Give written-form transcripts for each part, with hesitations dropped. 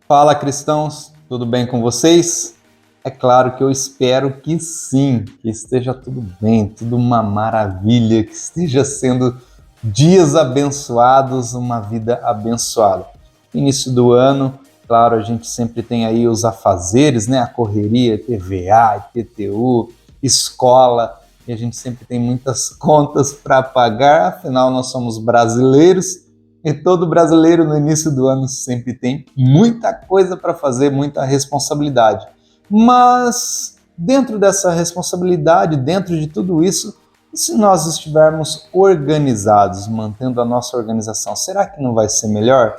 Fala, cristãos, tudo bem com vocês? É claro que eu espero que sim, que esteja tudo bem, tudo uma maravilha, que esteja sendo dias abençoados, uma vida abençoada. Início do ano, claro, a gente sempre tem aí os afazeres, né? A correria, TVA, IPTU, escola, e a gente sempre tem muitas contas para pagar, afinal nós somos brasileiros. E todo brasileiro no início do ano sempre tem muita coisa para fazer, muita responsabilidade. Mas dentro dessa responsabilidade, dentro de tudo isso, e se nós estivermos organizados, mantendo a nossa organização, será que não vai ser melhor?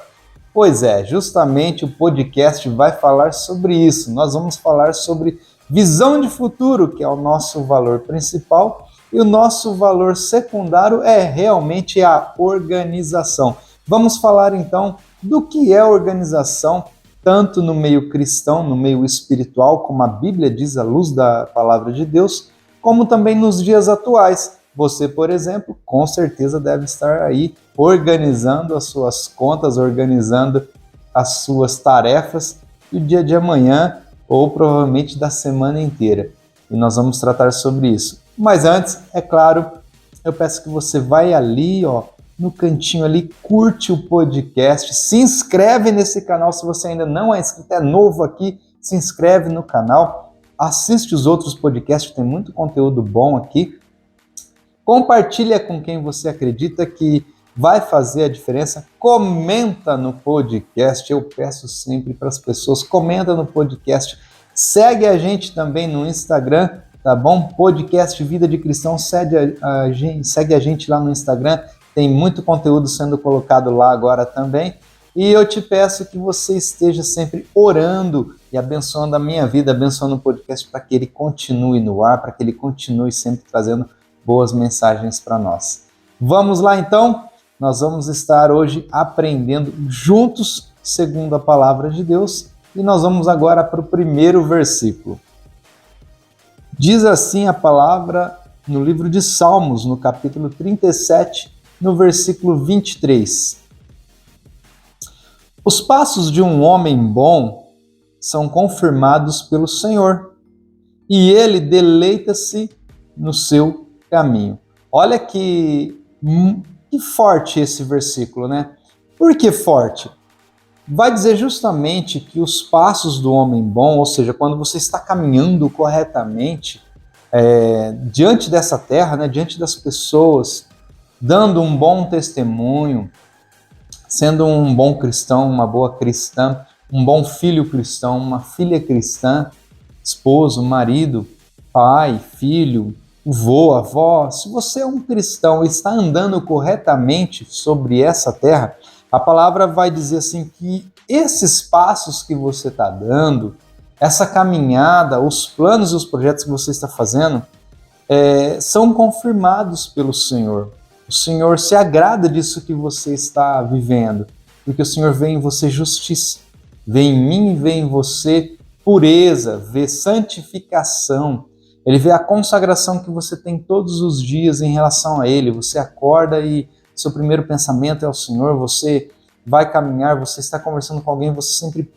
Pois é, justamente o podcast vai falar sobre isso. Nós vamos falar sobre visão de futuro, que é o nosso valor principal, e o nosso valor secundário é realmente a organização. Vamos falar então do que é organização, tanto no meio cristão, no meio espiritual, como a Bíblia diz, à luz da palavra de Deus, como também nos dias atuais. Você, por exemplo, com certeza deve estar aí organizando as suas contas, organizando as suas tarefas do dia de amanhã ou provavelmente da semana inteira. E nós vamos tratar sobre isso. Mas antes, é claro, eu peço que você vai ali, no cantinho ali, curte o podcast, se inscreve nesse canal se você ainda não é inscrito, é novo aqui, se inscreve no canal, assiste os outros podcasts, tem muito conteúdo bom aqui, compartilha com quem você acredita que vai fazer a diferença, comenta no podcast, eu peço sempre para as pessoas, comenta no podcast, segue a gente também no Instagram, tá bom? Podcast Vida de Cristão, segue a gente lá no Instagram, tem muito conteúdo sendo colocado lá agora também. E eu te peço que você esteja sempre orando e abençoando a minha vida, abençoando o podcast para que ele continue no ar, para que ele continue sempre trazendo boas mensagens para nós. Vamos lá então? Nós vamos estar hoje aprendendo juntos, segundo a palavra de Deus, e nós vamos agora para o primeiro versículo. Diz assim a palavra no livro de Salmos, no capítulo 37, no versículo 23. Os passos de um homem bom são confirmados pelo Senhor, e ele deleita-se no seu caminho. Olha que forte esse versículo, né? Por que forte? Vai dizer justamente que os passos do homem bom, ou seja, quando você está caminhando corretamente diante dessa terra, né, diante das pessoas, dando um bom testemunho, sendo um bom cristão, uma boa cristã, um bom filho cristão, uma filha cristã, esposo, marido, pai, filho, avô, avó, se você é um cristão e está andando corretamente sobre essa terra, a palavra vai dizer assim que esses passos que você está dando, essa caminhada, os planos e os projetos que você está fazendo, são confirmados pelo Senhor. O Senhor se agrada disso que você está vivendo, porque o Senhor vê em você justiça, vê em mim, vê em você pureza, vê santificação. Ele vê a consagração que você tem todos os dias em relação a Ele. Você acorda e seu primeiro pensamento é o Senhor, você vai caminhar, você está conversando com alguém, você sempre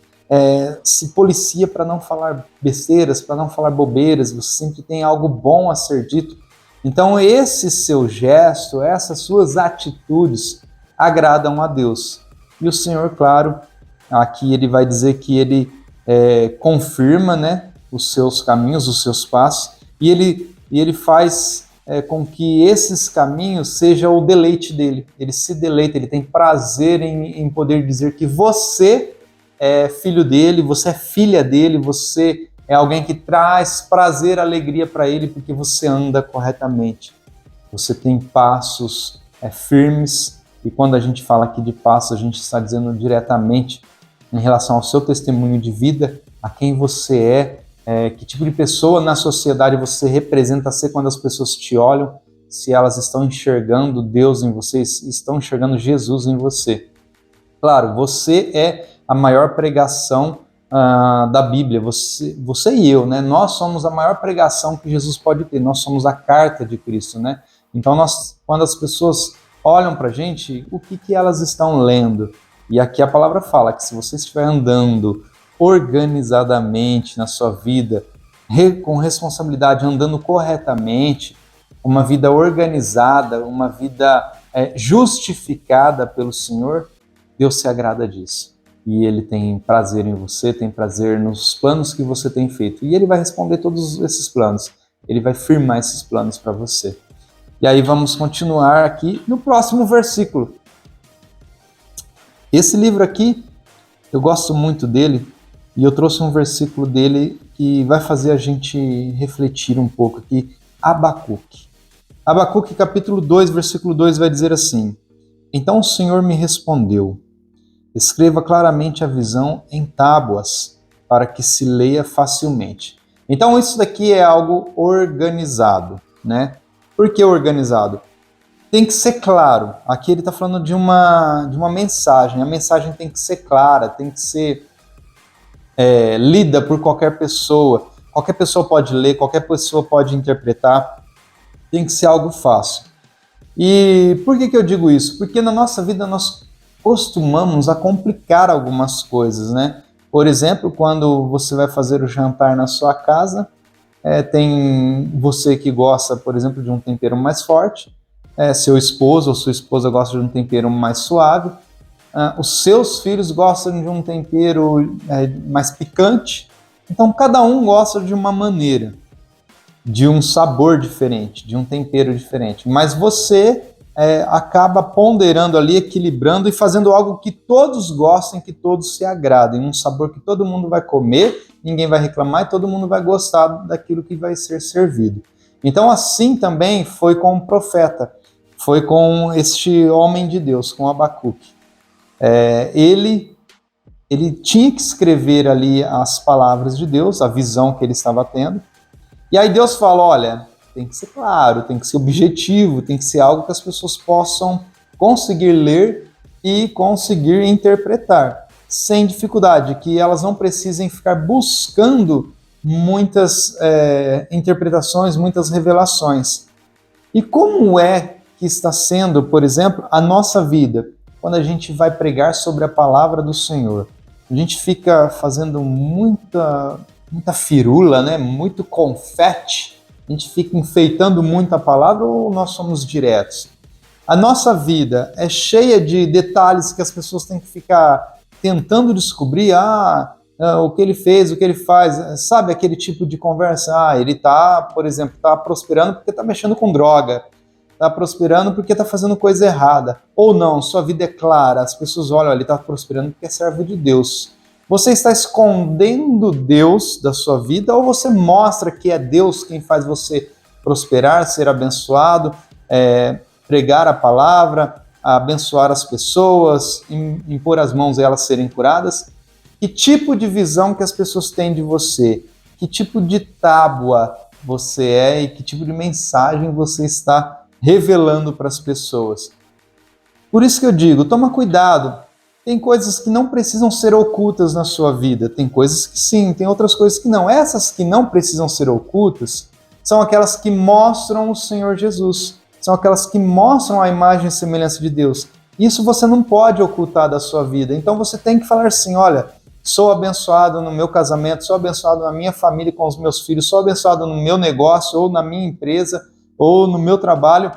se policia para não falar besteiras, para não falar bobeiras, você sempre tem algo bom a ser dito. Então esse seu gesto, essas suas atitudes agradam a Deus. E o Senhor, claro, aqui ele vai dizer que ele confirma, né, os seus caminhos, os seus passos, e ele faz com que esses caminhos sejam o deleite dele. Ele se deleita, ele tem prazer em poder dizer que você é filho dele, você é filha dele, você é alguém que traz prazer, alegria para ele, porque você anda corretamente. Você tem passos firmes, e quando a gente fala aqui de passos, a gente está dizendo diretamente em relação ao seu testemunho de vida, a quem você que tipo de pessoa na sociedade você representa ser quando as pessoas te olham, se elas estão enxergando Deus em você, estão enxergando Jesus em você. Claro, você é a maior pregação da Bíblia, você e eu, né? Nós somos a maior pregação que Jesus pode ter, nós somos a carta de Cristo, né? Então, quando as pessoas olham para a gente, o que elas estão lendo? E aqui a palavra fala que se você estiver andando organizadamente na sua vida, com responsabilidade, andando corretamente, uma vida organizada, uma vida justificada pelo Senhor, Deus se agrada disso. E Ele tem prazer em você, tem prazer nos planos que você tem feito. E Ele vai responder todos esses planos. Ele vai firmar esses planos para você. E aí vamos continuar aqui no próximo versículo. Esse livro aqui, eu gosto muito dele, e eu trouxe um versículo dele que vai fazer a gente refletir um pouco aqui. Abacuque. Abacuque capítulo 2, versículo 2 vai dizer assim: Então o Senhor me respondeu, escreva claramente a visão em tábuas, para que se leia facilmente. Então isso daqui é algo organizado, né? Por que organizado? Tem que ser claro. Aqui ele está falando de uma mensagem. A mensagem tem que ser clara, tem que ser lida por qualquer pessoa. Qualquer pessoa pode ler, qualquer pessoa pode interpretar. Tem que ser algo fácil. E por que eu digo isso? Porque na nossa vida nós costumamos a complicar algumas coisas, né? Por exemplo, quando você vai fazer o jantar na sua casa, tem você que gosta, por exemplo, de um tempero mais forte, seu esposo ou sua esposa gosta de um tempero mais suave, os seus filhos gostam de um tempero mais picante, então cada um gosta de uma maneira, de um sabor diferente, de um tempero diferente, mas você acaba ponderando ali, equilibrando e fazendo algo que todos gostem, que todos se agradem, um sabor que todo mundo vai comer, ninguém vai reclamar e todo mundo vai gostar daquilo que vai ser servido. Então assim também foi com o profeta, foi com este homem de Deus, com Abacuque. Ele tinha que escrever ali as palavras de Deus, a visão que ele estava tendo, e aí Deus fala, olha, tem que ser claro, tem que ser objetivo, tem que ser algo que as pessoas possam conseguir ler e conseguir interpretar, sem dificuldade, que elas não precisem ficar buscando muitas interpretações, muitas revelações. E como é que está sendo, por exemplo, a nossa vida, quando a gente vai pregar sobre a palavra do Senhor? A gente fica fazendo muita firula, né? Muito confete, a gente fica enfeitando muito a palavra ou nós somos diretos? A nossa vida é cheia de detalhes que as pessoas têm que ficar tentando descobrir, o que ele fez, o que ele faz, sabe aquele tipo de conversa? Ele está, por exemplo, está prosperando porque está mexendo com droga, está prosperando porque está fazendo coisa errada. Ou não, sua vida é clara, as pessoas olham, ele está prosperando porque é servo de Deus. Você está escondendo Deus da sua vida ou você mostra que é Deus quem faz você prosperar, ser abençoado, pregar a palavra, abençoar as pessoas, impor as mãos e elas serem curadas? Que tipo de visão que as pessoas têm de você? Que tipo de tábua você é e que tipo de mensagem você está revelando para as pessoas? Por isso que eu digo, toma cuidado. Tem coisas que não precisam ser ocultas na sua vida, tem coisas que sim, tem outras coisas que não. Essas que não precisam ser ocultas são aquelas que mostram o Senhor Jesus, são aquelas que mostram a imagem e semelhança de Deus. Isso você não pode ocultar da sua vida, então você tem que falar assim, olha, sou abençoado no meu casamento, sou abençoado na minha família com os meus filhos, sou abençoado no meu negócio, ou na minha empresa, ou no meu trabalho,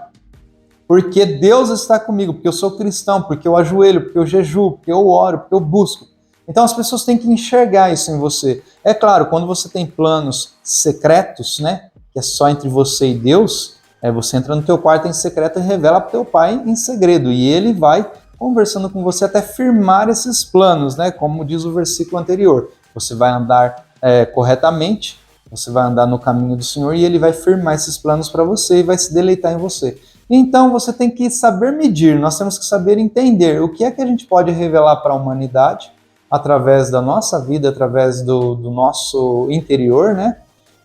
porque Deus está comigo, porque eu sou cristão, porque eu ajoelho, porque eu jejuo, porque eu oro, porque eu busco. Então as pessoas têm que enxergar isso em você. É claro, quando você tem planos secretos, né, que é só entre você e Deus, você entra no teu quarto em secreto e revela para o teu pai em segredo, e ele vai conversando com você até firmar esses planos, né, como diz o versículo anterior. Você vai andar corretamente, você vai andar no caminho do Senhor e ele vai firmar esses planos para você e vai se deleitar em você. Então você tem que saber medir, nós temos que saber entender o que é que a gente pode revelar para a humanidade através da nossa vida, através do nosso interior, né?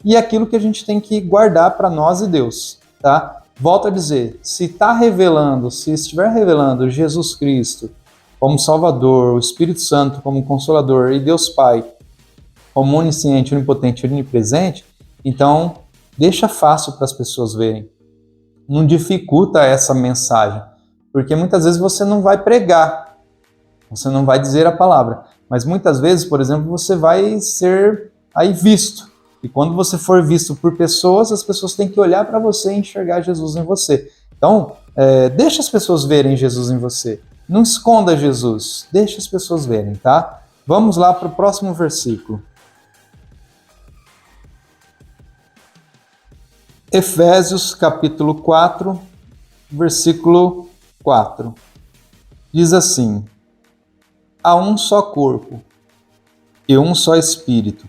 E aquilo que a gente tem que guardar para nós e Deus, tá? Volto a dizer, se estiver revelando Jesus Cristo como Salvador, o Espírito Santo como Consolador e Deus Pai como onisciente, onipotente, onipresente, então deixa fácil para as pessoas verem. Não dificulta essa mensagem, porque muitas vezes você não vai pregar, Você não vai dizer a palavra, mas muitas vezes, por exemplo, você vai ser aí visto. E quando você for visto por pessoas, as pessoas têm que olhar para você e enxergar Jesus em você. Então, deixa as pessoas verem Jesus em você. Não esconda Jesus, deixa as pessoas verem, tá? Vamos lá para o próximo versículo. Efésios capítulo 4, versículo 4. Diz assim: há um só corpo e um só Espírito,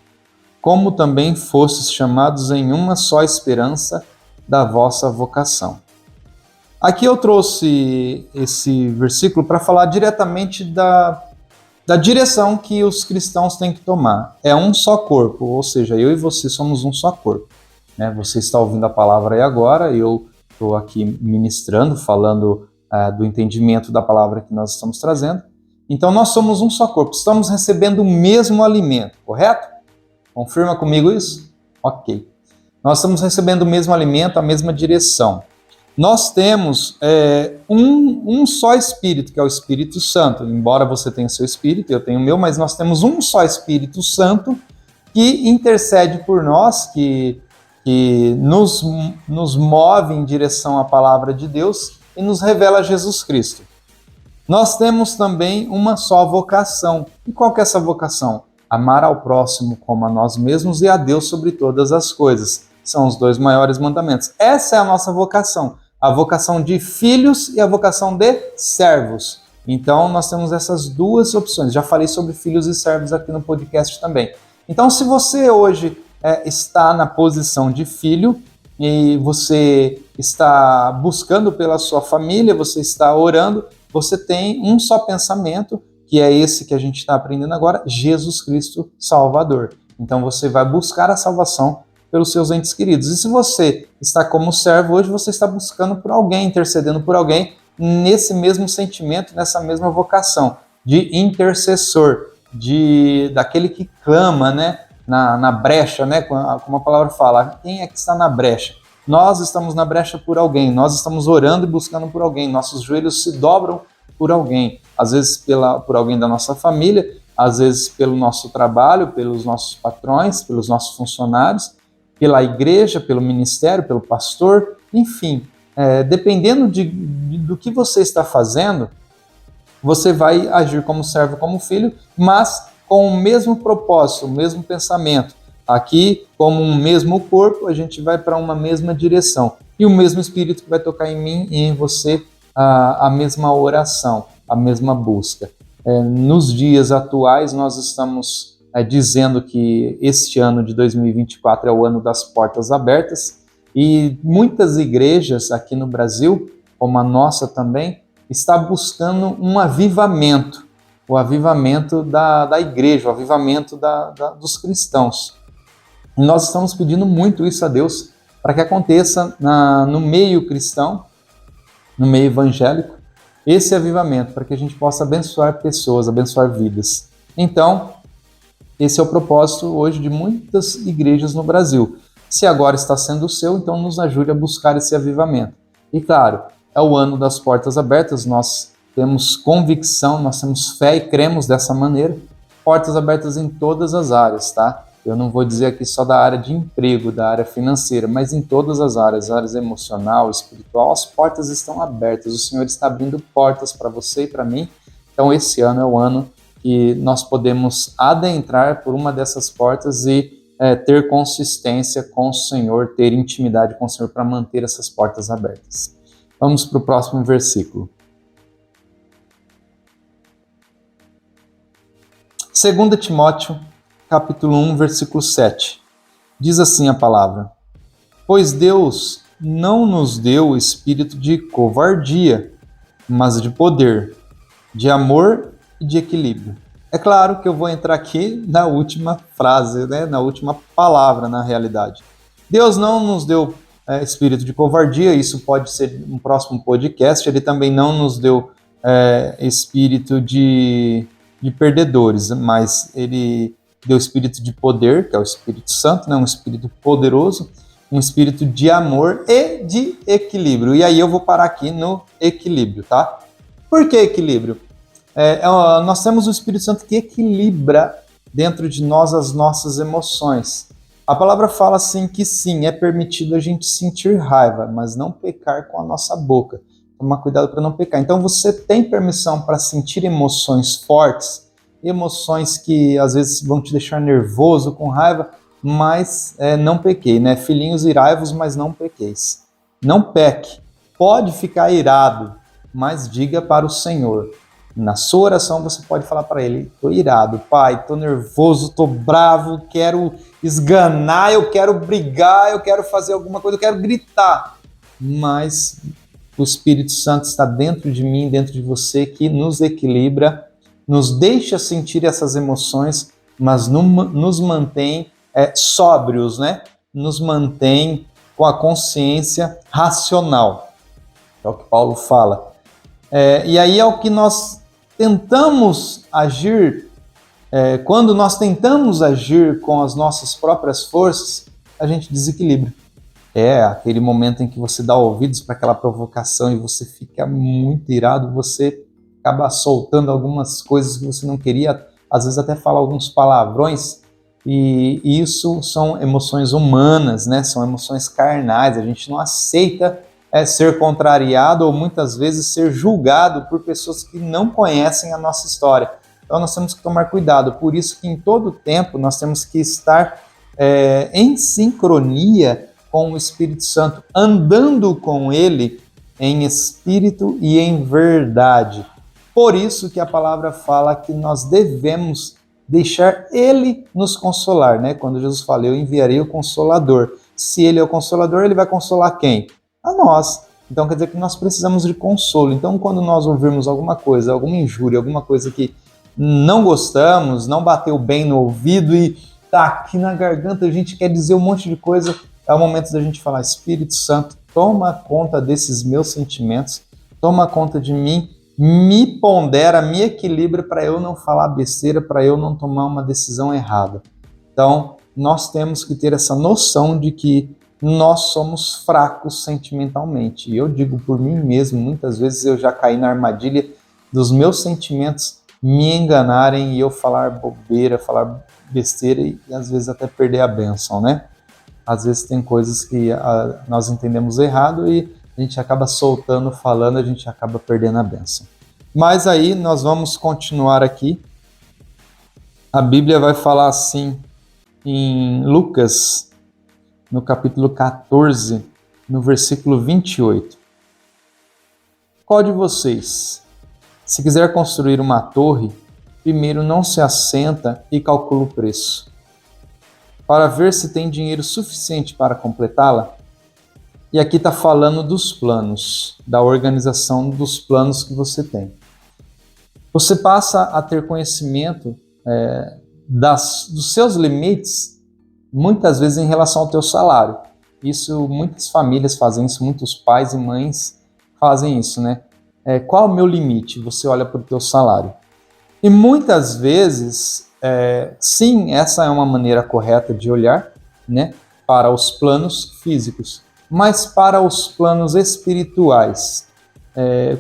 como também fostes chamados em uma só esperança da vossa vocação. Aqui eu trouxe esse versículo para falar diretamente da direção que os cristãos têm que tomar. É um só corpo, ou seja, eu e você somos um só corpo. Né? Você está ouvindo a palavra aí agora, eu estou aqui ministrando, falando do entendimento da palavra que nós estamos trazendo. Então nós somos um só corpo, estamos recebendo o mesmo alimento, correto? Confirma comigo isso? Ok. Nós estamos recebendo o mesmo alimento, a mesma direção. Nós temos um só Espírito, que é o Espírito Santo. Embora você tenha o seu Espírito, eu tenho o meu, mas nós temos um só Espírito Santo que intercede por nós, que nos move em direção à palavra de Deus e nos revela Jesus Cristo. Nós temos também uma só vocação. E qual que é essa vocação? Amar ao próximo como a nós mesmos e a Deus sobre todas as coisas. São os 2 maiores mandamentos. Essa é a nossa vocação. A vocação de filhos e a vocação de servos. Então, nós temos essas 2 opções. Já falei sobre filhos e servos aqui no podcast também. Então, se você hoje está na posição de filho e você está buscando pela sua família, você está orando, você tem um só pensamento, que é esse que a gente está aprendendo agora, Jesus Cristo Salvador. Então, você vai buscar a salvação pelos seus entes queridos. E se você está como servo hoje, você está buscando por alguém, intercedendo por alguém nesse mesmo sentimento, nessa mesma vocação de intercessor, daquele que clama, né, na brecha, né, como a palavra fala, quem é que está na brecha? Nós estamos na brecha por alguém, nós estamos orando e buscando por alguém, nossos joelhos se dobram por alguém, às vezes por alguém da nossa família, às vezes pelo nosso trabalho, pelos nossos patrões, pelos nossos funcionários, pela igreja, pelo ministério, pelo pastor, enfim, dependendo do que você está fazendo, você vai agir como servo, como filho, mas com o mesmo propósito, o mesmo pensamento. Aqui, como um mesmo corpo, a gente vai para uma mesma direção. E o mesmo Espírito que vai tocar em mim e em você a mesma oração, a mesma busca. Nos dias atuais, nós estamos dizendo que este ano de 2024 é o ano das portas abertas e muitas igrejas aqui no Brasil, como a nossa também, está buscando um avivamento, o avivamento da igreja, o avivamento dos cristãos. E nós estamos pedindo muito isso a Deus para que aconteça no meio cristão, no meio evangélico, esse avivamento, para que a gente possa abençoar pessoas, abençoar vidas. Então, esse é o propósito hoje de muitas igrejas no Brasil. Se agora está sendo o seu, então nos ajude a buscar esse avivamento. E claro, é o ano das portas abertas, nós temos convicção, nós temos fé e cremos dessa maneira. Portas abertas em todas as áreas, tá? Eu não vou dizer aqui só da área de emprego, da área financeira, mas em todas as áreas emocional, espiritual, as portas estão abertas. O Senhor está abrindo portas para você e para mim. Então esse ano é o ano que nós podemos adentrar por uma dessas portas e ter consistência com o Senhor, ter intimidade com o Senhor para manter essas portas abertas. Vamos para o próximo versículo. 2 Timóteo, capítulo 1, versículo 7. Diz assim a palavra: pois Deus não nos deu o espírito de covardia, mas de poder, de amor e de equilíbrio. É claro que eu vou entrar aqui na última frase, né? Na última palavra, na realidade. Deus não nos deu espírito de covardia, isso pode ser um próximo podcast. Ele também não nos deu espírito de perdedores, mas ele deu espírito de poder, que é o Espírito Santo, né? Um espírito poderoso, um espírito de amor e de equilíbrio. E aí eu vou parar aqui no equilíbrio, tá? Por que equilíbrio? Nós temos o Espírito Santo que equilibra dentro de nós as nossas emoções. A palavra fala assim que sim, é permitido a gente sentir raiva, mas não pecar com a nossa boca. Tomar cuidado para não pecar. Então você tem permissão para sentir emoções fortes, emoções que às vezes vão te deixar nervoso, com raiva, mas não pequei, né? Filhinhos, irai-vos, mas não pequeis. Não peque. Pode ficar irado, mas diga para o Senhor. Na sua oração você pode falar para ele: estou irado, pai, estou nervoso, estou bravo, quero esganar, eu quero brigar, eu quero fazer alguma coisa, eu quero gritar. Mas o Espírito Santo está dentro de mim, dentro de você, que nos equilibra, nos deixa sentir essas emoções, mas nos mantém sóbrios, né? Nos mantém com a consciência racional. É o que Paulo fala. E aí é o que nós tentamos agir, quando nós tentamos agir com as nossas próprias forças, a gente desequilibra. Aquele momento em que você dá ouvidos para aquela provocação e você fica muito irado, você acaba soltando algumas coisas que você não queria, às vezes até fala alguns palavrões, e isso são emoções humanas, né? São emoções carnais, a gente não aceita ser contrariado ou muitas vezes ser julgado por pessoas que não conhecem a nossa história. Então nós temos que tomar cuidado, por isso que em todo tempo nós temos que estar em sincronia com o Espírito Santo, andando com ele em espírito e em verdade. Por isso que a palavra fala que nós devemos deixar ele nos consolar, né? Quando Jesus fala, eu enviarei o Consolador. Se ele é o Consolador, ele vai consolar quem? A nós. Então quer dizer que nós precisamos de consolo. Então quando nós ouvirmos alguma coisa, alguma injúria, alguma coisa que não gostamos, não bateu bem no ouvido e tá aqui na garganta, a gente quer dizer um monte de coisa, é o momento da gente falar: Espírito Santo, toma conta desses meus sentimentos, toma conta de mim, me pondera, me equilibra para eu não falar besteira, para eu não tomar uma decisão errada. Então, nós temos que ter essa noção de que nós somos fracos sentimentalmente. E eu digo por mim mesmo, muitas vezes eu já caí na armadilha dos meus sentimentos me enganarem e eu falar bobeira, falar besteira e às vezes até perder a bênção, né? Às vezes tem coisas que nós entendemos errado e a gente acaba soltando, falando, a gente acaba perdendo a bênção. Mas aí nós vamos continuar aqui. A Bíblia vai falar assim em Lucas, no capítulo 14, no versículo 28. Qual de vocês, se quiser construir uma torre, primeiro não se assenta e calcula o preço, para ver se tem dinheiro suficiente para completá-la? E aqui está falando dos planos, da organização dos planos que você tem. Você passa a ter conhecimento dos seus limites, muitas vezes em relação ao teu salário. Isso, muitas famílias fazem isso, muitos pais e mães fazem isso, né? Qual é o meu limite? Você olha para o teu salário. E muitas vezes, sim, essa é uma maneira correta de olhar, né, para os planos físicos, mas para os planos espirituais.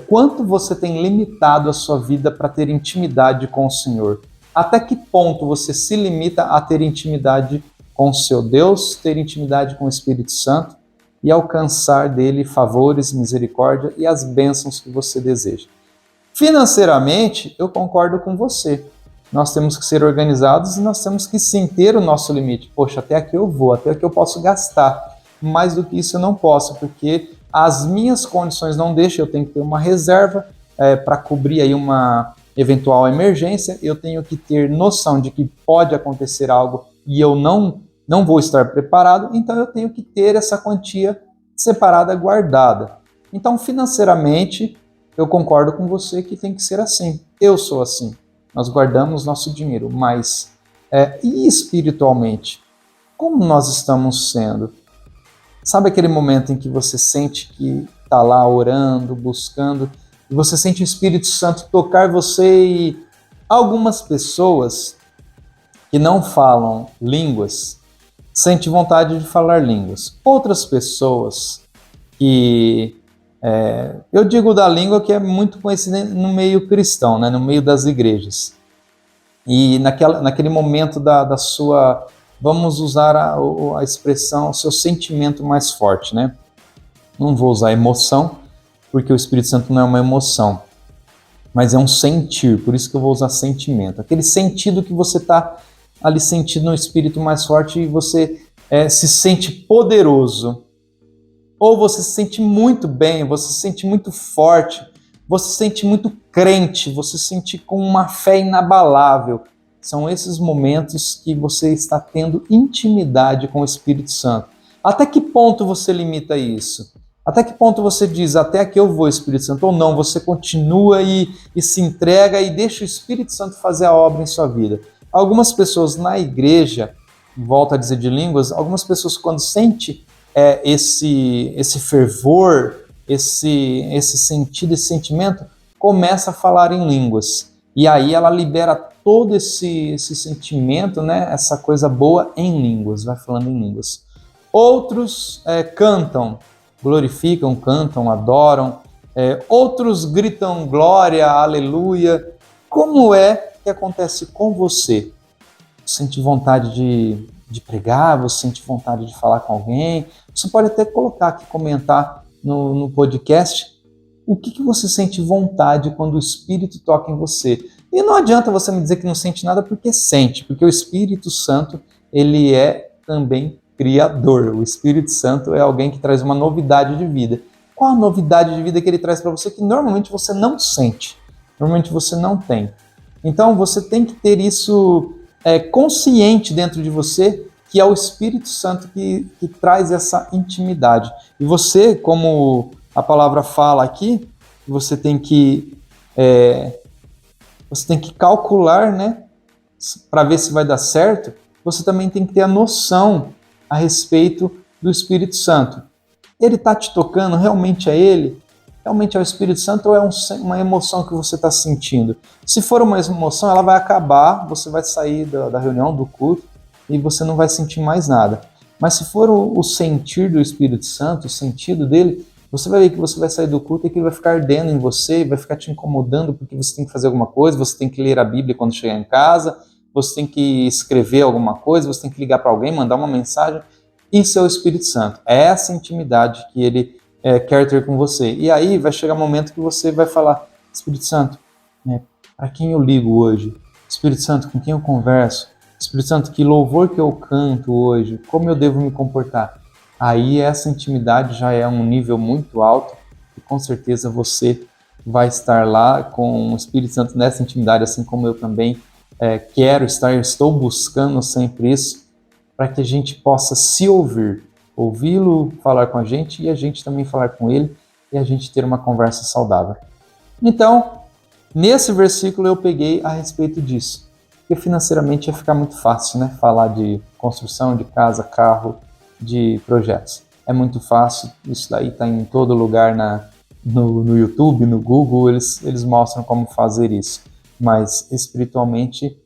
Quanto você tem limitado a sua vida para ter intimidade com o Senhor? Até que ponto você se limita a ter intimidade com o seu Deus, ter intimidade com o Espírito Santo e alcançar dele favores, misericórdia e as bênçãos que você deseja? Financeiramente, eu concordo com você. Nós temos que ser organizados e nós temos que sim ter o nosso limite. Poxa, até aqui eu vou, até aqui eu posso gastar. Mais do que isso eu não posso, porque as minhas condições não deixam, eu tenho que ter uma reserva para cobrir aí uma eventual emergência, eu tenho que ter noção de que pode acontecer algo e eu não vou estar preparado, então eu tenho que ter essa quantia separada, guardada. Então, financeiramente, eu concordo com você que tem que ser assim. Eu sou assim. Nós guardamos nosso dinheiro, mas e espiritualmente? Como nós estamos sendo? Sabe aquele momento em que você sente que está lá orando, buscando, e você sente o Espírito Santo tocar você e algumas pessoas que não falam línguas sentem vontade de falar línguas. Outras pessoas que Eu digo da língua que é muito conhecida no meio cristão, né, no meio das igrejas. E naquele momento da sua, vamos usar a expressão, o seu sentimento mais forte, né? Não vou usar emoção, porque o Espírito Santo não é uma emoção, mas é um sentir, por isso que eu vou usar sentimento. Aquele sentido que você está ali sentindo no Espírito mais forte e você se sente poderoso, ou você se sente muito bem, você se sente muito forte, você se sente muito crente, você se sente com uma fé inabalável. São esses momentos que você está tendo intimidade com o Espírito Santo. Até que ponto você limita isso? Até que ponto você diz, até aqui eu vou, Espírito Santo, ou não, você continua e se entrega e deixa o Espírito Santo fazer a obra em sua vida. Algumas pessoas na igreja, volto a dizer de línguas, algumas pessoas quando sente esse fervor, esse sentido, esse sentimento, começa a falar em línguas. E aí ela libera todo esse sentimento, né, essa coisa boa em línguas, vai falando em línguas. Outros cantam, glorificam, cantam, adoram. Outros gritam glória, aleluia. Como é que acontece com você? Sente vontade de pregar, você sente vontade de falar com alguém, você pode até colocar aqui, comentar no podcast o que você sente vontade quando o Espírito toca em você. E não adianta você me dizer que não sente nada, porque sente, porque o Espírito Santo, ele é também criador. O Espírito Santo é alguém que traz uma novidade de vida. Qual a novidade de vida que ele traz para você que normalmente você não sente, normalmente você não tem? Então você tem que ter isso consciente dentro de você, que é o Espírito Santo que traz essa intimidade. E você, como a palavra fala aqui, você tem que calcular, né, para ver se vai dar certo. Você também tem que ter a noção a respeito do Espírito Santo. Ele está te tocando? Realmente é ele? Realmente é o Espírito Santo ou é uma emoção que você está sentindo? Se for uma emoção, ela vai acabar, você vai sair da reunião, do culto, e você não vai sentir mais nada. Mas se for o sentir do Espírito Santo, o sentido dele, você vai ver que você vai sair do culto e que ele vai ficar ardendo em você, vai ficar te incomodando porque você tem que fazer alguma coisa, você tem que ler a Bíblia quando chegar em casa, você tem que escrever alguma coisa, você tem que ligar para alguém, mandar uma mensagem. Isso é o Espírito Santo, é essa intimidade que ele quer ter com você. E aí vai chegar um momento que você vai falar, Espírito Santo, para quem eu ligo hoje? Espírito Santo, com quem eu converso? Espírito Santo, que louvor que eu canto hoje? Como eu devo me comportar? Aí essa intimidade já é um nível muito alto e com certeza você vai estar lá com o Espírito Santo nessa intimidade, assim como eu também quero estar, estou buscando sempre isso, para que a gente possa se ouvir, ouvi-lo falar com a gente e a gente também falar com ele e a gente ter uma conversa saudável. Então, nesse versículo eu peguei a respeito disso, porque financeiramente ia ficar muito fácil, né? Falar de construção, de casa, carro, de projetos. É muito fácil, isso daí está em todo lugar no YouTube, no Google, eles mostram como fazer isso, mas espiritualmente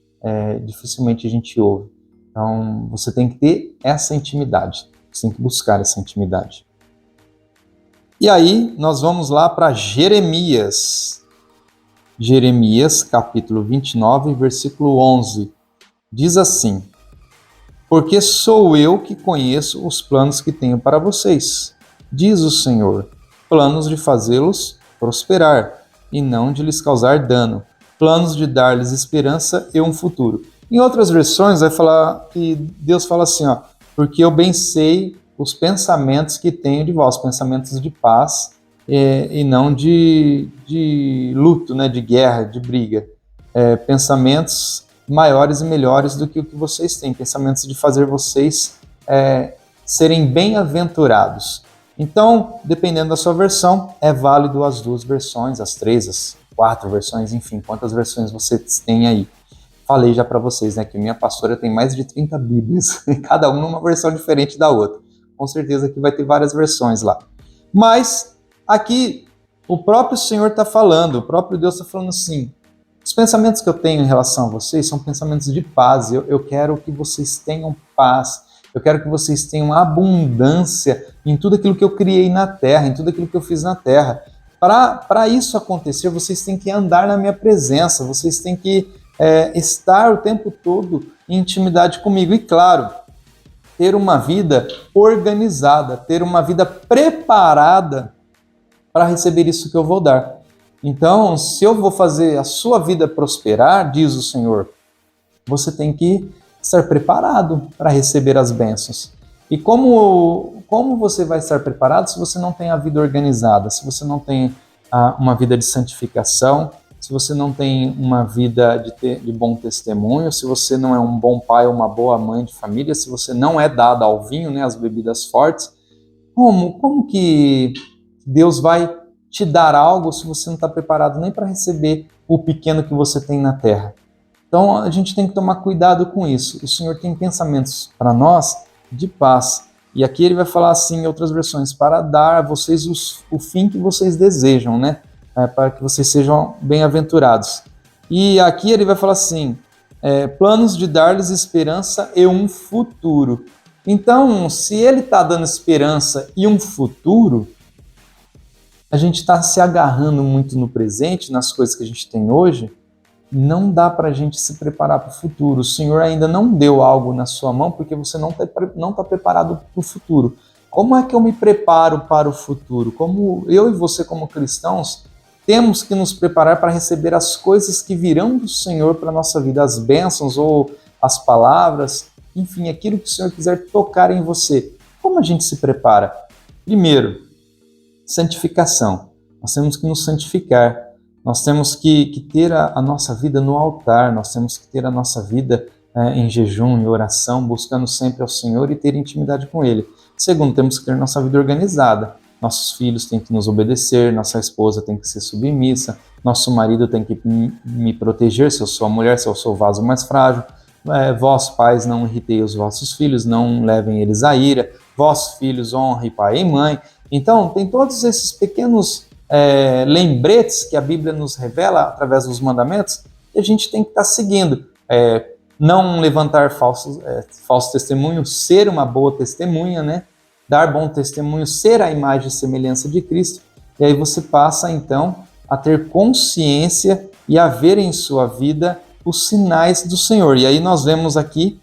dificilmente a gente ouve. Então, você tem que ter essa intimidade, você tem que buscar essa intimidade. E aí, nós vamos lá para Jeremias. Jeremias, capítulo 29, versículo 11. Diz assim: porque sou eu que conheço os planos que tenho para vocês, diz o Senhor, planos de fazê-los prosperar e não de lhes causar dano, planos de dar-lhes esperança e um futuro. Em outras versões vai falar que Deus fala assim, porque eu bem sei os pensamentos que tenho de vós, pensamentos de paz e não de luto, né, de guerra, de briga. Pensamentos maiores e melhores do que o que vocês têm, pensamentos de fazer vocês serem bem-aventurados. Então, dependendo da sua versão, é válido as duas versões, as três, as quatro versões, enfim, quantas versões vocês têm aí. Falei já para vocês, né, que minha pastora tem mais de 30 Bíblias, cada uma numa versão diferente da outra. Com certeza que vai ter várias versões lá. Mas, aqui, o próprio Senhor está falando, o próprio Deus está falando assim, os pensamentos que eu tenho em relação a vocês são pensamentos de paz. Eu quero que vocês tenham paz. Eu quero que vocês tenham abundância em tudo aquilo que eu criei na terra, em tudo aquilo que eu fiz na terra. Para isso acontecer, vocês têm que andar na minha presença, vocês têm que estar o tempo todo em intimidade comigo. E claro, ter uma vida organizada, ter uma vida preparada para receber isso que eu vou dar. Então, se eu vou fazer a sua vida prosperar, diz o Senhor, você tem que estar preparado para receber as bênçãos. E como você vai estar preparado se você não tem a vida organizada, se você não tem uma vida de santificação, se você não tem uma vida de bom testemunho, se você não é um bom pai ou uma boa mãe de família, se você não é dado ao vinho, né, às bebidas fortes, como que Deus vai te dar algo se você não está preparado nem para receber o pequeno que você tem na terra? Então a gente tem que tomar cuidado com isso. O Senhor tem pensamentos para nós de paz. E aqui ele vai falar assim em outras versões, para dar a vocês o fim que vocês desejam, né? Para que vocês sejam bem-aventurados. E aqui ele vai falar assim, planos de dar-lhes esperança e um futuro. Então, se ele está dando esperança e um futuro, a gente está se agarrando muito no presente, nas coisas que a gente tem hoje, não dá para a gente se preparar para o futuro. O Senhor ainda não deu algo na sua mão porque você não está preparado para o futuro. Como é que eu me preparo para o futuro? Como eu e você, como cristãos, temos que nos preparar para receber as coisas que virão do Senhor para a nossa vida, as bênçãos ou as palavras, enfim, aquilo que o Senhor quiser tocar em você. Como a gente se prepara? Primeiro, santificação. Nós temos que nos santificar. Nós temos que ter a nossa vida no altar, nós temos que ter a nossa vida em jejum, em oração, buscando sempre ao Senhor e ter intimidade com Ele. Segundo, temos que ter nossa vida organizada. Nossos filhos têm que nos obedecer, nossa esposa tem que ser submissa, nosso marido tem que me proteger se eu sou a mulher, se eu sou o vaso mais frágil. Vós, pais, não irritei os vossos filhos, não levem eles à ira. Vós, filhos, honrem pai e mãe. Então, tem todos esses pequenos lembretes que a Bíblia nos revela através dos mandamentos e a gente tem que estar seguindo. Não levantar falso testemunho, ser uma boa testemunha, né? Dar bom testemunho, ser a imagem e semelhança de Cristo. E aí você passa, então, a ter consciência e a ver em sua vida os sinais do Senhor. E aí nós vemos aqui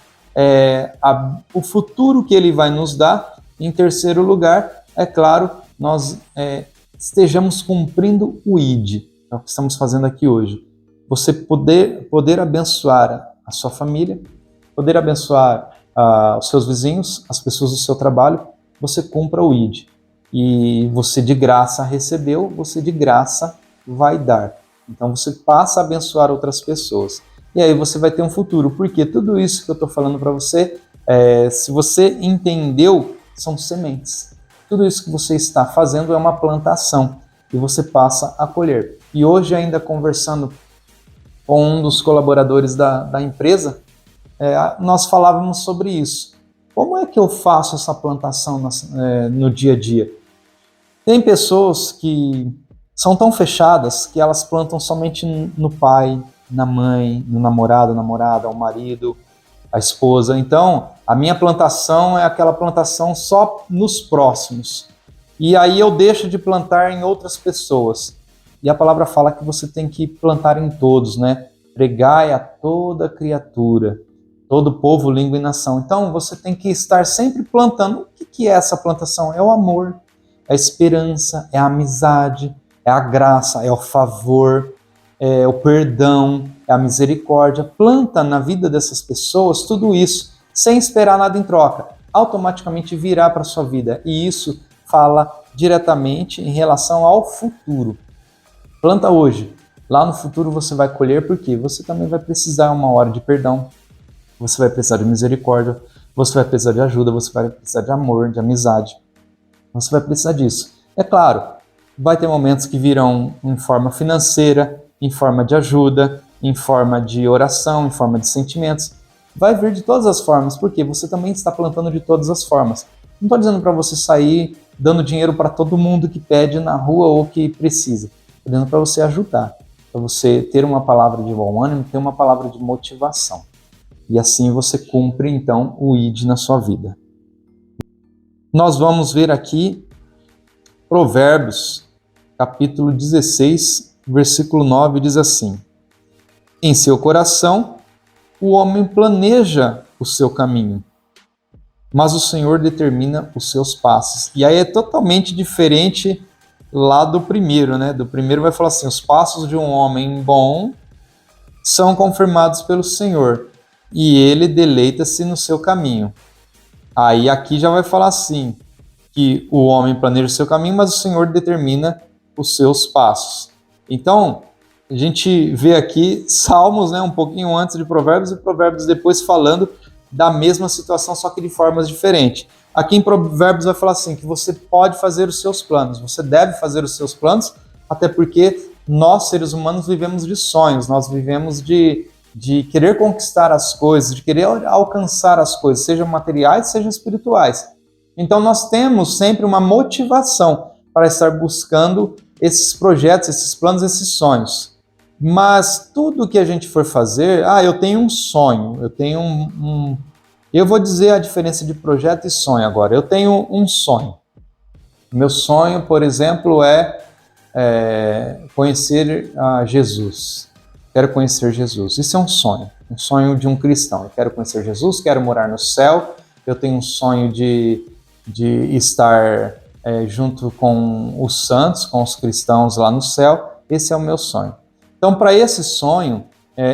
o futuro que Ele vai nos dar. Em terceiro lugar, é claro, nós estejamos cumprindo o ID, é o que estamos fazendo aqui hoje. Você poder abençoar a sua família, poder abençoar os seus vizinhos, as pessoas do seu trabalho, você cumpra o ID. E você de graça recebeu, você de graça vai dar. Então você passa a abençoar outras pessoas. E aí você vai ter um futuro, porque tudo isso que eu estou falando para você, se você entendeu, são sementes. Tudo isso que você está fazendo é uma plantação e você passa a colher. E hoje, ainda conversando com um dos colaboradores da empresa, nós falávamos sobre isso. Como é que eu faço essa plantação no dia a dia? Tem pessoas que são tão fechadas que elas plantam somente no pai, na mãe, no namorado, namorada, ao marido, a esposa. Então, a minha plantação é aquela plantação só nos próximos. E aí eu deixo de plantar em outras pessoas. E a palavra fala que você tem que plantar em todos, né? Pregai a toda criatura, todo povo, língua e nação. Então, você tem que estar sempre plantando. O que é essa plantação? É o amor, é a esperança, é a amizade, é a graça, é o favor, é o perdão, é a misericórdia. Planta na vida dessas pessoas tudo isso, sem esperar nada em troca. Automaticamente virá para a sua vida. E isso fala diretamente em relação ao futuro. Planta hoje. Lá no futuro você vai colher, porque você também vai precisar uma hora de perdão. Você vai precisar de misericórdia. Você vai precisar de ajuda. Você vai precisar de amor, de amizade. Você vai precisar disso. É claro, vai ter momentos que virão em forma financeira, em forma de ajuda, em forma de oração, em forma de sentimentos. Vai vir de todas as formas, porque você também está plantando de todas as formas. Não estou dizendo para você sair dando dinheiro para todo mundo que pede na rua ou que precisa. Estou dizendo para você ajudar, para você ter uma palavra de bom ânimo, ter uma palavra de motivação. E assim você cumpre, então, o ID na sua vida. Nós vamos ver aqui Provérbios, capítulo 16, versículo 9, diz assim: em seu coração o homem planeja o seu caminho, mas o Senhor determina os seus passos. E aí é totalmente diferente lá do primeiro, né? Do primeiro vai falar assim: os passos de um homem bom são confirmados pelo Senhor, e ele deleita-se no seu caminho. Aí aqui já vai falar assim, que o homem planeja o seu caminho, mas o Senhor determina os seus passos. Então, a gente vê aqui Salmos, né, um pouquinho antes de Provérbios, e Provérbios depois falando da mesma situação, só que de formas diferentes. Aqui em Provérbios vai falar assim, que você pode fazer os seus planos, você deve fazer os seus planos, até porque nós, seres humanos, vivemos de sonhos, nós vivemos de querer conquistar as coisas, de querer alcançar as coisas, sejam materiais, sejam espirituais. Então nós temos sempre uma motivação para estar buscando esses projetos, esses planos, esses sonhos. Mas tudo que a gente for fazer, eu tenho um sonho, eu tenho Eu vou dizer a diferença de projeto e sonho agora. Eu tenho um sonho. Meu sonho, por exemplo, é conhecer Jesus. Quero conhecer Jesus. Isso é um sonho de um cristão. Eu quero conhecer Jesus, quero morar no céu. Eu tenho um sonho de estar junto com os santos, com os cristãos lá no céu. Esse é o meu sonho. Então, para esse sonho,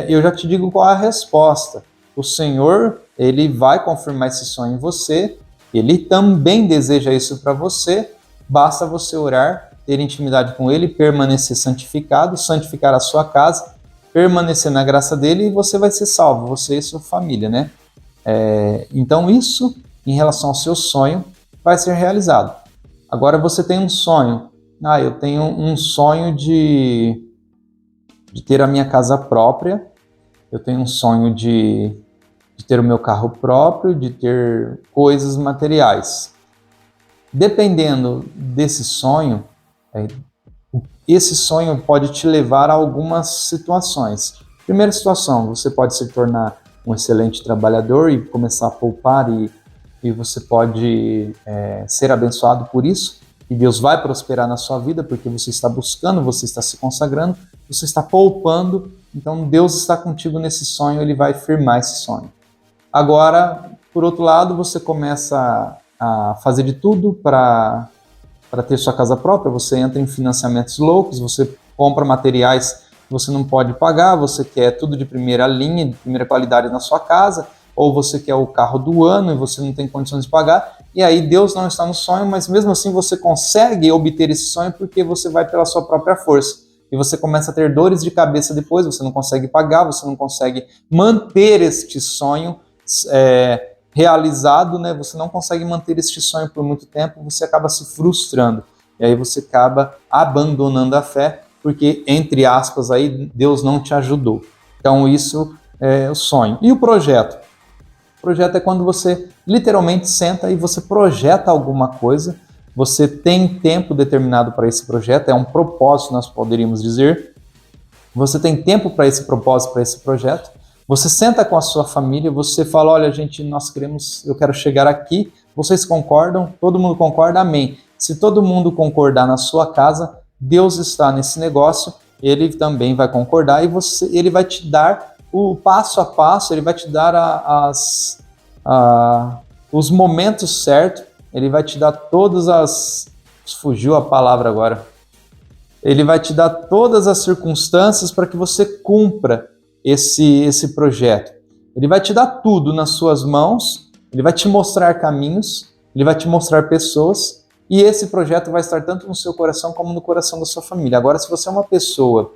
eu já te digo qual é a resposta. O Senhor, Ele vai confirmar esse sonho em você. Ele também deseja isso para você. Basta você orar, ter intimidade com Ele, permanecer santificado, santificar a sua casa, permanecer na graça dEle e você vai ser salvo, você e sua família, né? Então isso, em relação ao seu sonho, vai ser realizado. Agora você tem um sonho. Eu tenho um sonho de ter a minha casa própria, eu tenho um sonho de ter o meu carro próprio, de ter coisas materiais. Dependendo desse sonho, esse sonho pode te levar a algumas situações. Primeira situação, você pode se tornar um excelente trabalhador e começar a poupar e você pode ser abençoado por isso. E Deus vai prosperar na sua vida porque você está buscando, você está se consagrando, você está poupando. Então Deus está contigo nesse sonho, Ele vai firmar esse sonho. Agora, por outro lado, você começa a fazer de tudo para ter sua casa própria, você entra em financiamentos loucos, você compra materiais que você não pode pagar, você quer tudo de primeira linha, de primeira qualidade na sua casa, ou você quer o carro do ano e você não tem condições de pagar, e aí Deus não está no sonho, mas mesmo assim você consegue obter esse sonho porque você vai pela sua própria força. E você começa a ter dores de cabeça depois, você não consegue pagar, você não consegue manter este sonho realizado, né? Você não consegue manter este sonho por muito tempo, você acaba se frustrando. E aí você acaba abandonando a fé, porque, entre aspas, aí Deus não te ajudou. Então isso é o sonho. E o projeto? O projeto é quando você literalmente senta e você projeta alguma coisa, você tem tempo determinado para esse projeto, é um propósito, nós poderíamos dizer. Você tem tempo para esse propósito, para esse projeto. Você senta com a sua família, você fala, olha, gente, eu quero chegar aqui, vocês concordam? Todo mundo concorda? Amém. Se todo mundo concordar na sua casa, Deus está nesse negócio, Ele também vai concordar e Ele vai te dar o passo a passo, Ele vai te dar os momentos certos, Ele vai te dar todas as... Fugiu a palavra agora. Ele vai te dar todas as circunstâncias para que você cumpra esse projeto. Ele vai te dar tudo nas suas mãos, Ele vai te mostrar caminhos, Ele vai te mostrar pessoas, e esse projeto vai estar tanto no seu coração como no coração da sua família. Agora, se você é uma pessoa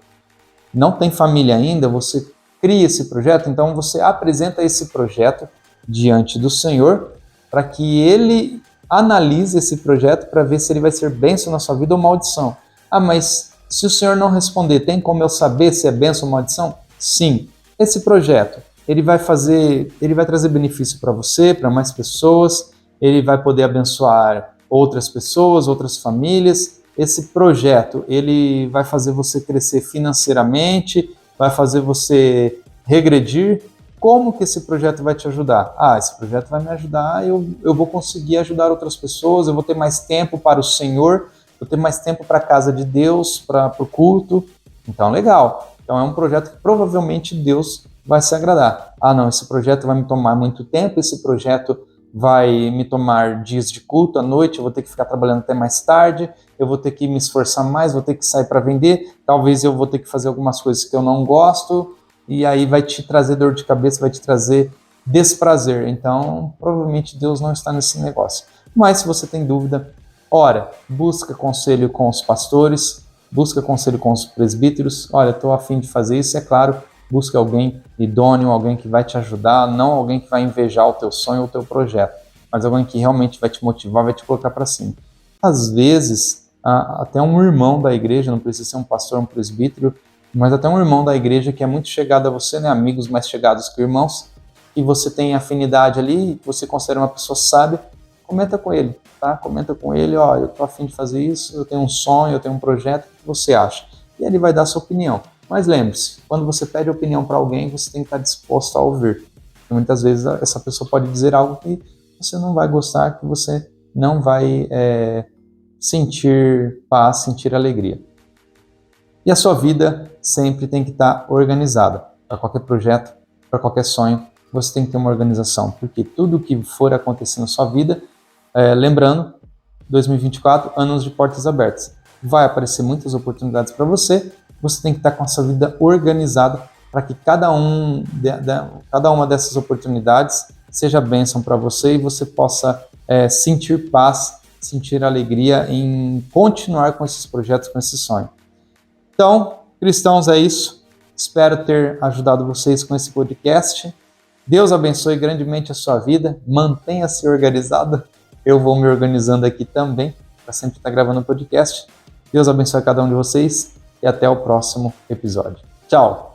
que não tem família ainda, você cria esse projeto, então você apresenta esse projeto diante do Senhor para que Ele analise esse projeto para ver se ele vai ser bênção na sua vida ou maldição. Mas se o Senhor não responder, tem como eu saber se é bênção ou maldição? Sim, esse projeto, ele vai trazer benefício para você, para mais pessoas, ele vai poder abençoar outras pessoas, outras famílias. Esse projeto, ele vai fazer você crescer financeiramente, vai fazer você regredir, Como que esse projeto vai te ajudar? Esse projeto vai me ajudar, eu vou conseguir ajudar outras pessoas, eu vou ter mais tempo para o Senhor, vou ter mais tempo para a casa de Deus, para o culto. Então, legal. Então, é um projeto que provavelmente Deus vai se agradar. Não, esse projeto vai me tomar muito tempo, esse projeto vai me tomar dias de culto à noite, eu vou ter que ficar trabalhando até mais tarde, eu vou ter que me esforçar mais, vou ter que sair para vender, talvez eu vou ter que fazer algumas coisas que eu não gosto, e aí vai te trazer dor de cabeça, vai te trazer desprazer. Então, provavelmente Deus não está nesse negócio. Mas se você tem dúvida, ora, busca conselho com os pastores, busca conselho com os presbíteros. Olha, estou a fim de fazer isso, é claro, busca alguém idôneo, alguém que vai te ajudar, não alguém que vai invejar o teu sonho ou o teu projeto, mas alguém que realmente vai te motivar, vai te colocar para cima. Às vezes, até um irmão da igreja, não precisa ser um pastor, um presbítero, mas até um irmão da igreja que é muito chegado a você, né? Amigos mais chegados que irmãos, e você tem afinidade ali, que você considera uma pessoa sábia, comenta com ele, tá? Comenta com ele, eu tô a fim de fazer isso, eu tenho um sonho, eu tenho um projeto, o que você acha? E ele vai dar a sua opinião. Mas lembre-se, quando você pede opinião para alguém, você tem que estar disposto a ouvir. E muitas vezes essa pessoa pode dizer algo que você não vai gostar, que você não vai sentir paz, sentir alegria. E a sua vida sempre tem que estar organizada. Para qualquer projeto, para qualquer sonho, você tem que ter uma organização. Porque tudo que for acontecer na sua vida, lembrando, 2024, anos de portas abertas. Vai aparecer muitas oportunidades para você. Você tem que estar com a sua vida organizada para que cada uma dessas oportunidades seja bênção para você e você possa sentir paz, sentir alegria em continuar com esses projetos, com esse sonho. Então, cristãos, é isso. Espero ter ajudado vocês com esse podcast. Deus abençoe grandemente a sua vida. Mantenha-se organizado. Eu vou me organizando aqui também para sempre estar gravando um podcast. Deus abençoe cada um de vocês e até o próximo episódio. Tchau!